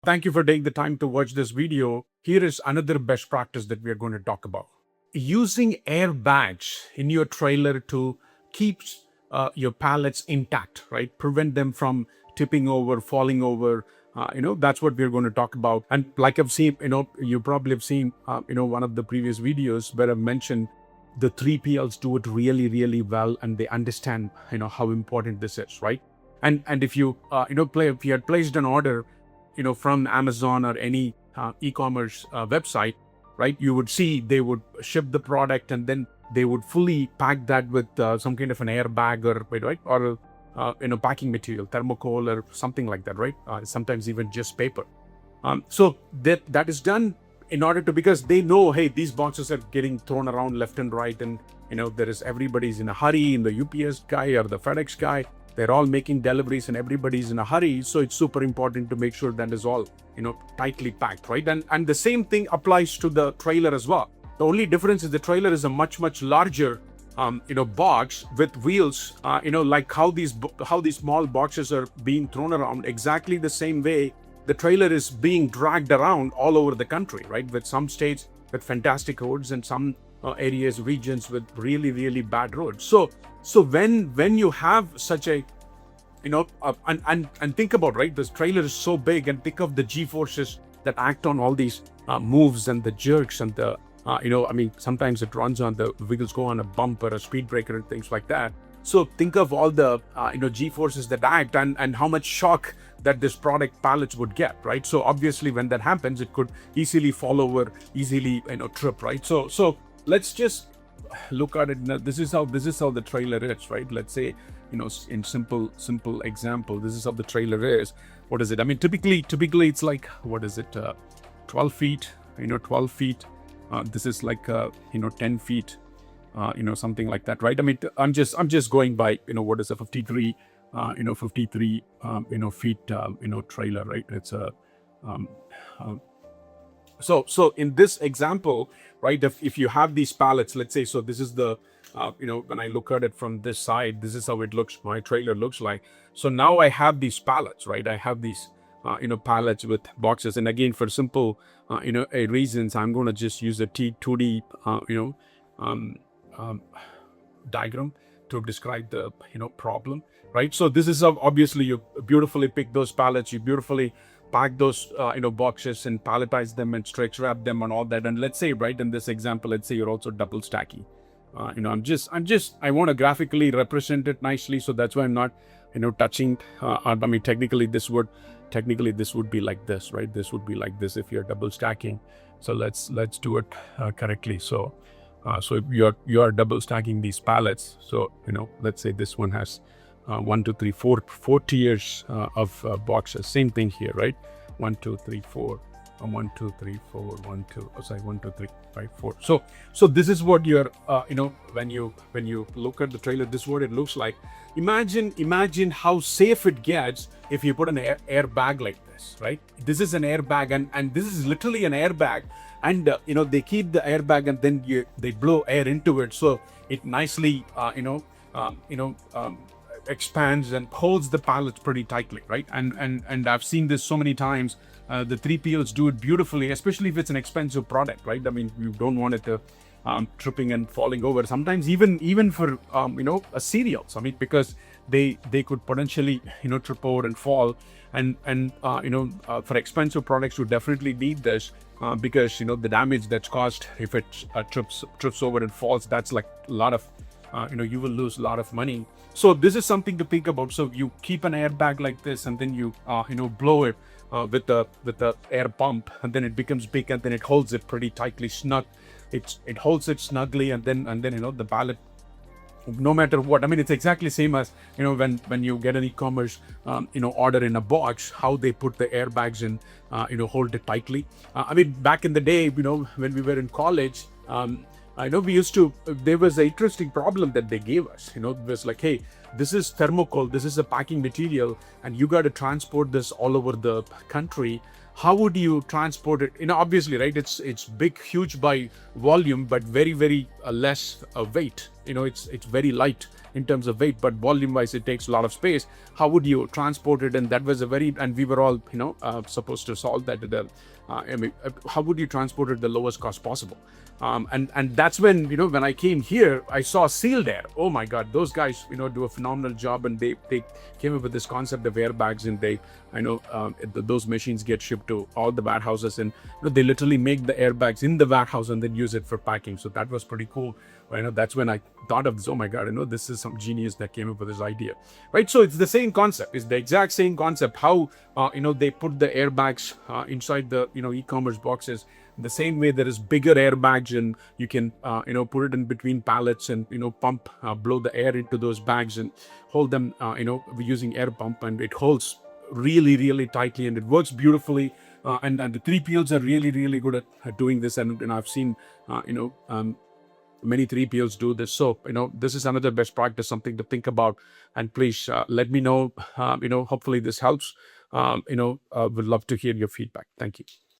Thank you for taking the time to watch this video. Here is another best practice that we are going to talk about. Using airbags in your trailer to keep your pallets intact, right? Prevent them from tipping over, falling over. That's what we're going to talk about. And like I've seen, you probably have seen, one of the previous videos where I've mentioned the 3PLs do it really, really well, and they understand, how important this is, right? And if you, if you had placed an order, from Amazon or any e-commerce website, right? You would see they would ship the product and then they would fully pack that with some kind of an airbag or packing material, thermocol or something like that, right? Sometimes even just paper. So that is done in order to, because they know, hey, these boxes are getting thrown around left and right, and everybody's in a hurry, in the UPS guy or the FedEx guy. They're all making deliveries and everybody's in a hurry. So it's super important to make sure that is all, tightly packed, right? And the same thing applies to the trailer as well. The only difference is the trailer is a much, much larger, box with wheels, like how these small boxes are being thrown around. Exactly the same way the trailer is being dragged around all over the country, right? With some states with fantastic roads and some areas, regions with really, really bad roads. So when you have such a, and think about, right, this trailer is so big, and think of the G-forces that act on all these moves and the jerks and the, sometimes it runs on the wheels, go on a bump or a speed breaker and things like that. So think of all the, G-forces that act and how much shock that this product pallets would get, right? So obviously when that happens, it could easily fall over, easily, trip, right? So let's just look at it. This is how the trailer is, right? Let's say, in simple example, this is how the trailer is. What is it? I mean, typically it's like, what is it? 12 feet, 12 feet. This is like, 10 feet, something like that, right? I mean, I'm just going by, what is a 53, 53, feet, trailer, right? It's a, So in this example, right, if you have these pallets, let's say, so this is the, when I look at it from this side, this is how it looks, my trailer looks like. So now I have these pallets, right? I have these, pallets with boxes. And again, for simple, reasons, I'm going to just use a 2D, diagram to describe the, problem, right? So this is how, obviously, you beautifully pick those pallets, you beautifully pack those boxes and palletize them and stretch wrap them and all that. And let's say, right, in this example, let's say you're also double stacking. I want to graphically represent it nicely, so that's why I'm not touching. Technically this would be like this, right? This would be like this if you're double stacking. So let's do it correctly. So if you're double stacking these pallets, so let's say this one has 1, 2, 3, 4 tiers of boxes. Same thing here, right? 1, 2, 3, 4. 1, 2, 3, 4. 1, 2. Oh, sorry, 1, 2, 3, 5, 4. So this is what you're, when you look at the trailer, this is what it looks like. Imagine how safe it gets if you put an airbag like this, right? This is an airbag, and this is literally an airbag. And they keep the airbag, and then they blow air into it, so it nicely, expands and holds the pallets pretty tightly, right? And I've seen this so many times. The 3PLs do it beautifully, especially if it's an expensive product, right? I mean, you don't want it to tripping and falling over. Sometimes even for a cereals. I mean, because they could potentially trip over and fall. And for expensive products, you definitely need this because the damage that's caused if it trips over and falls, that's like a lot of you will lose a lot of money. So this is something to think about. So you keep an airbag like this, and then you blow it with the air pump, and then it becomes big, and then it holds it pretty tightly snug. It holds it snugly, and then the pallet, no matter what. I mean, it's exactly same as when you get an e-commerce order in a box, how they put the airbags in, hold it tightly. I mean, back in the day, when we were in college, I know there was an interesting problem that they gave us. It was like, hey, This is thermocol, this is a packing material, and you got to transport this all over the country. How would you transport it? Obviously, right, it's big, huge by volume, but very less weight. It's very light in terms of weight, but volume wise it takes a lot of space. How would you transport it? And that was a very, and we were all supposed to solve that. How would you transport it the lowest cost possible? And that's when, when I came here, I saw Sealed Air. Oh my God, those guys, do a phenomenal job, and they came up with this concept of airbags, and those machines get shipped to all the warehouses, and they literally make the airbags in the warehouse and then use it for packing. So that was pretty cool. That's when I thought of this. Oh my God, this is some genius that came up with this idea, right? So it's the same concept. It's the exact same concept. How they put the airbags inside the e-commerce boxes. The same way there is bigger airbags, and you can put it in between pallets and pump blow the air into those bags and hold them using air pump, and it holds really tightly, and it works beautifully. And the 3PLs are really good at doing this, and I've seen many 3PLs do this. So this is another best practice, something to think about. And please let me know. Hopefully this helps. Would love to hear your feedback. Thank you.